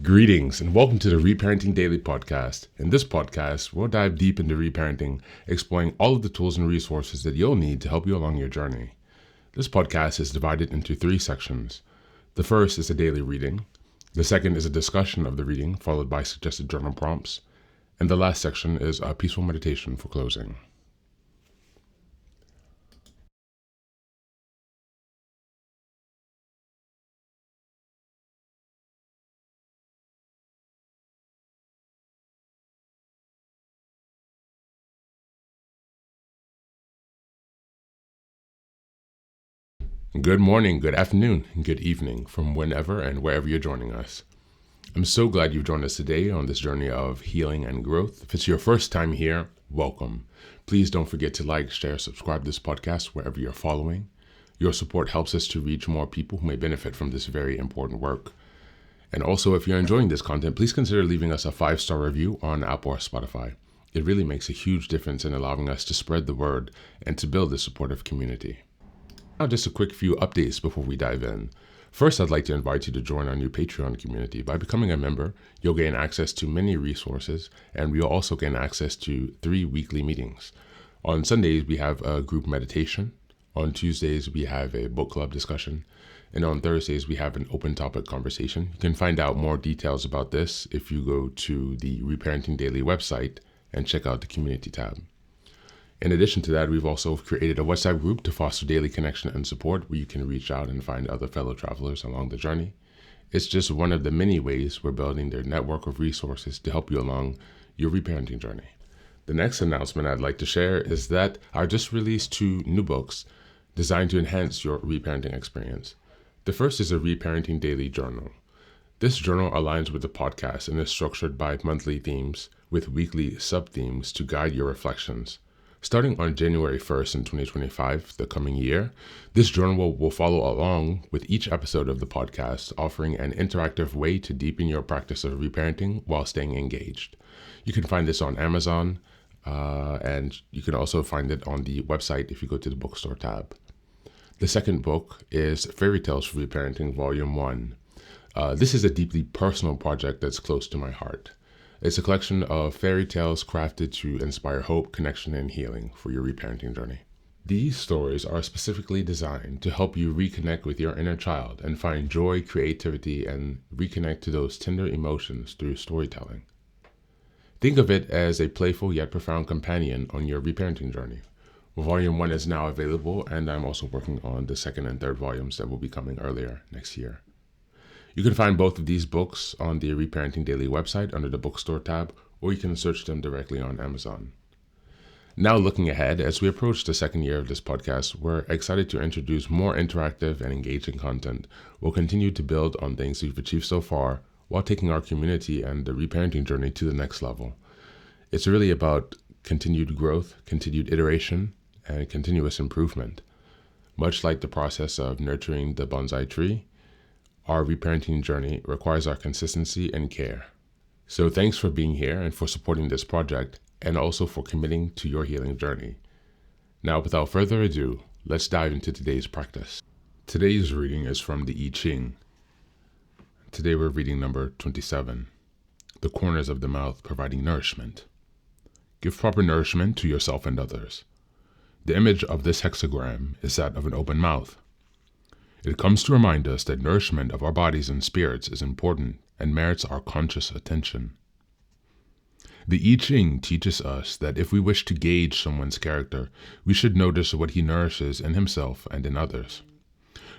Greetings and welcome to the Reparenting Daily podcast. In this podcast, we'll dive deep into reparenting, exploring all of the tools and resources that you'll need to help you along your journey. This podcast is divided into 3 sections. The first is a daily reading. The second is a discussion of the reading, followed by suggested journal prompts. And the last section is a peaceful meditation for closing. Good morning, good afternoon, and good evening from whenever and wherever you're joining us. I'm so glad you've joined us today on this journey of healing and growth. If it's your first time here, welcome. Please don't forget to like, share, subscribe to this podcast wherever you're following. Your support helps us to reach more people who may benefit from this very important work. And also, if you're enjoying this content, please consider leaving us a 5-star review on Apple or Spotify. It really makes a huge difference in allowing us to spread the word and to build a supportive community. Now, just a quick few updates before we dive in. First, I'd like to invite you to join our new Patreon community. By becoming a member, you'll gain access to many resources, and we'll also gain access to 3 weekly meetings. On Sundays, we have a group meditation. On Tuesdays, we have a book club discussion. And on Thursdays, we have an open topic conversation. You can find out more details about this if you go to the Reparenting Daily website and check out the community tab. In addition to that, we've also created a WhatsApp group to foster daily connection and support where you can reach out and find other fellow travelers along the journey. It's just one of the many ways we're building their network of resources to help you along your reparenting journey. The next announcement I'd like to share is that I just released 2 new books designed to enhance your reparenting experience. The first is a Reparenting Daily journal. This journal aligns with the podcast and is structured by monthly themes with weekly sub-themes to guide your reflections. Starting on January 1st in 2025, the coming year, this journal will follow along with each episode of the podcast, offering an interactive way to deepen your practice of reparenting while staying engaged. You can find this on Amazon, and you can also find it on the website if you go to the bookstore tab. The second book is Fairy Tales for Reparenting, Volume 1. This is a deeply personal project that's close to my heart. It's a collection of fairy tales crafted to inspire hope, connection, and healing for your reparenting journey. These stories are specifically designed to help you reconnect with your inner child and find joy, creativity, and reconnect to those tender emotions through storytelling. Think of it as a playful yet profound companion on your reparenting journey. Volume 1 is now available, and I'm also working on the 2nd and 3rd volumes that will be coming earlier next year. You can find both of these books on the Reparenting Daily website under the bookstore tab, or you can search them directly on Amazon. Now, looking ahead, as we approach the 2nd year of this podcast, we're excited to introduce more interactive and engaging content. We'll continue to build on things we've achieved so far while taking our community and the reparenting journey to the next level. It's really about continued growth, continued iteration, and continuous improvement. Much like the process of nurturing the bonsai tree, our reparenting journey requires our consistency and care. So thanks for being here and for supporting this project, and also for committing to your healing journey. Now, without further ado, let's dive into today's practice. Today's reading is from the I Ching. Today we're reading number 27, The Corners of the Mouth Providing Nourishment. Give proper nourishment to yourself and others. The image of this hexagram is that of an open mouth. It comes to remind us that nourishment of our bodies and spirits is important and merits our conscious attention. The I Ching teaches us that if we wish to gauge someone's character, we should notice what he nourishes in himself and in others.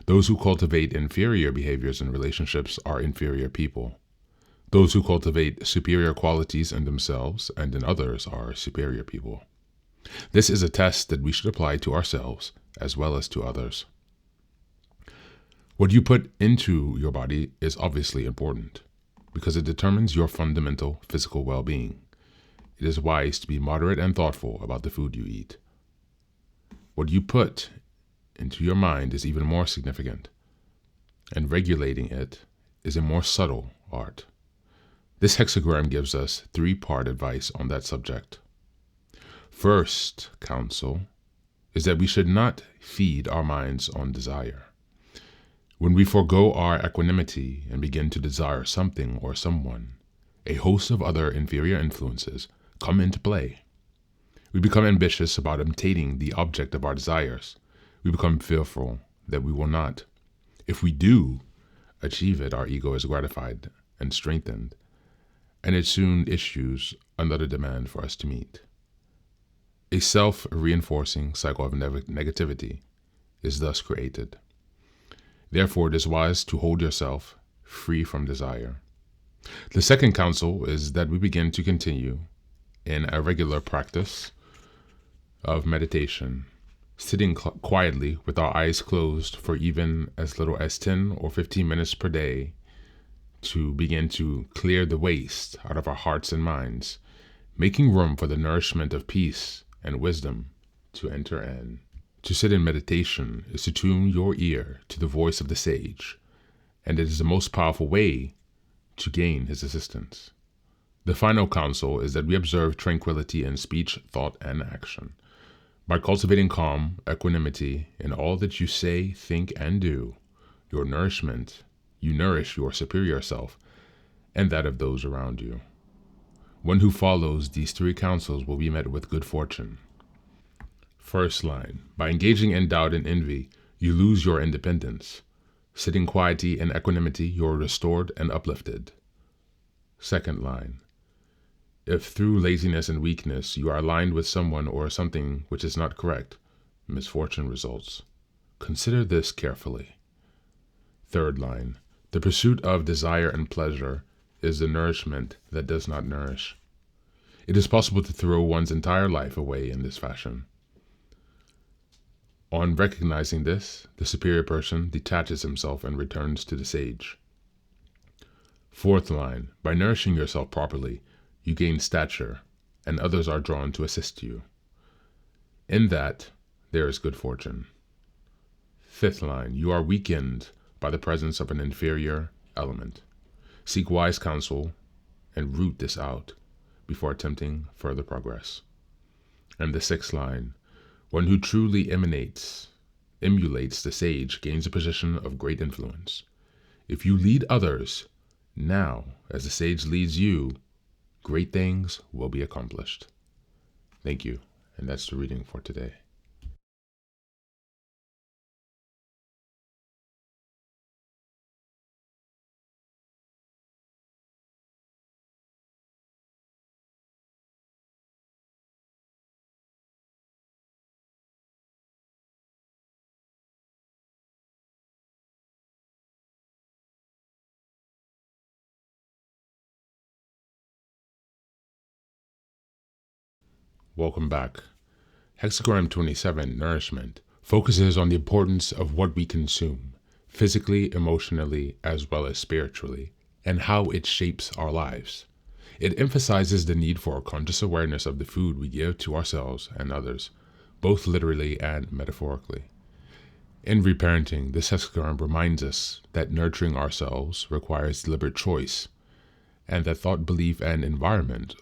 Those who cultivate inferior behaviors in relationships are inferior people. Those who cultivate superior qualities in themselves and in others are superior people. This is a test that we should apply to ourselves as well as to others. What you put into your body is obviously important because it determines your fundamental physical well-being. It is wise to be moderate and thoughtful about the food you eat. What you put into your mind is even more significant, and regulating it is a more subtle art. This hexagram gives us 3-part advice on that subject. First counsel is that we should not feed our minds on desire. When we forego our equanimity and begin to desire something or someone, a host of other inferior influences come into play. We become ambitious about obtaining the object of our desires. We become fearful that we will not. If we do achieve it, our ego is gratified and strengthened, and it soon issues another demand for us to meet. A self-reinforcing cycle of negativity is thus created. Therefore, it is wise to hold yourself free from desire. The second counsel is that we begin to continue in a regular practice of meditation, sitting quietly with our eyes closed for even as little as 10 or 15 minutes per day to begin to clear the waste out of our hearts and minds, making room for the nourishment of peace and wisdom to enter in. To sit in meditation is to tune your ear to the voice of the sage, and it is the most powerful way to gain his assistance. The final counsel is that we observe tranquility in speech, thought, and action. By cultivating calm, equanimity in all that you say, think, and do, you nourish your superior self and that of those around you. One who follows these three counsels will be met with good fortune. First line, by engaging in doubt and envy, you lose your independence. Sitting quietly in equanimity, you are restored and uplifted. Second line, if through laziness and weakness you are aligned with someone or something which is not correct, misfortune results. Consider this carefully. Third line, the pursuit of desire and pleasure is the nourishment that does not nourish. It is possible to throw one's entire life away in this fashion. On recognizing this, the superior person detaches himself and returns to the sage. Fourth line, by nourishing yourself properly, you gain stature, and others are drawn to assist you. In that, there is good fortune. Fifth line, you are weakened by the presence of an inferior element. Seek wise counsel and root this out before attempting further progress. And the sixth line, one who truly emulates the sage gains a position of great influence. If you lead others now as the sage leads you, great things will be accomplished. Thank you, and that's the reading for today. Welcome back. Hexagram 27, Nourishment, focuses on the importance of what we consume, physically, emotionally, as well as spiritually, and how it shapes our lives. It emphasizes the need for a conscious awareness of the food we give to ourselves and others, both literally and metaphorically. In reparenting, this hexagram reminds us that nurturing ourselves requires deliberate choice, and that thought, belief, and environment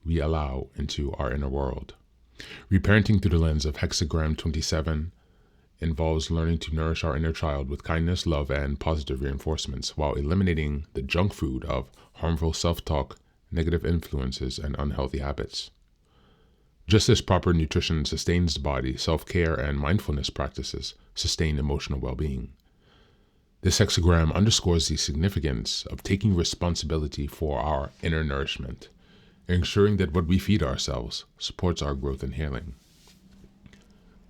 we allow into our inner world. Reparenting through the lens of Hexagram 27 involves learning to nourish our inner child with kindness, love, and positive reinforcements while eliminating the junk food of harmful self-talk, negative influences, and unhealthy habits. Just as proper nutrition sustains the body, self-care and mindfulness practices sustain emotional well-being. This hexagram underscores the significance of taking responsibility for our inner nourishment, ensuring that what we feed ourselves supports our growth and healing.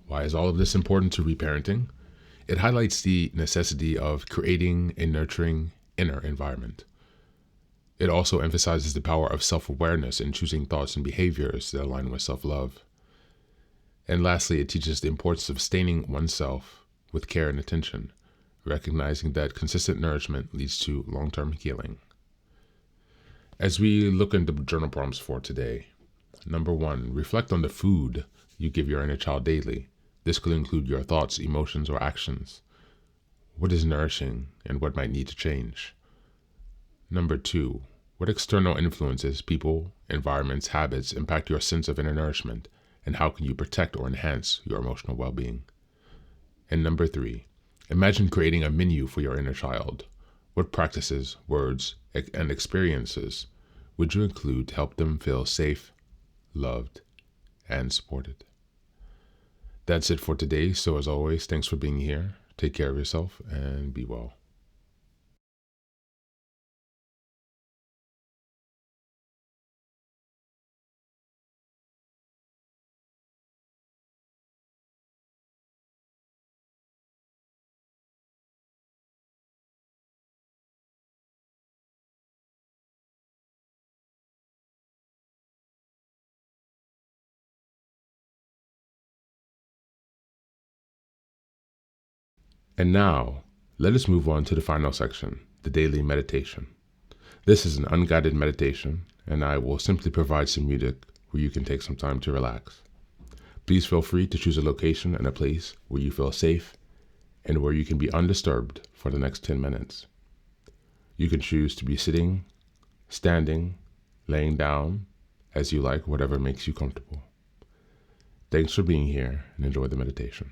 Why is all of this important to reparenting? It highlights the necessity of creating a nurturing inner environment. It also emphasizes the power of self-awareness in choosing thoughts and behaviors that align with self-love. And lastly, it teaches the importance of sustaining oneself with care and attention, recognizing that consistent nourishment leads to long-term healing. As we look into journal prompts for today, number 1, reflect on the food you give your inner child daily. This could include your thoughts, emotions, or actions. What is nourishing and what might need to change? Number 2, what external influences, people, environments, habits impact your sense of inner nourishment, and how can you protect or enhance your emotional well-being? And number 3, Imagine creating a menu for your inner child. What practices, words, and experiences would you include to help them feel safe, loved, and supported? That's it for today. So as always, thanks for being here. Take care of yourself and be well. And now, let us move on to the final section, the daily meditation. This is an unguided meditation, and I will simply provide some music where you can take some time to relax. Please feel free to choose a location and a place where you feel safe and where you can be undisturbed for the next 10 minutes. You can choose to be sitting, standing, laying down, as you like, whatever makes you comfortable. Thanks for being here and enjoy the meditation.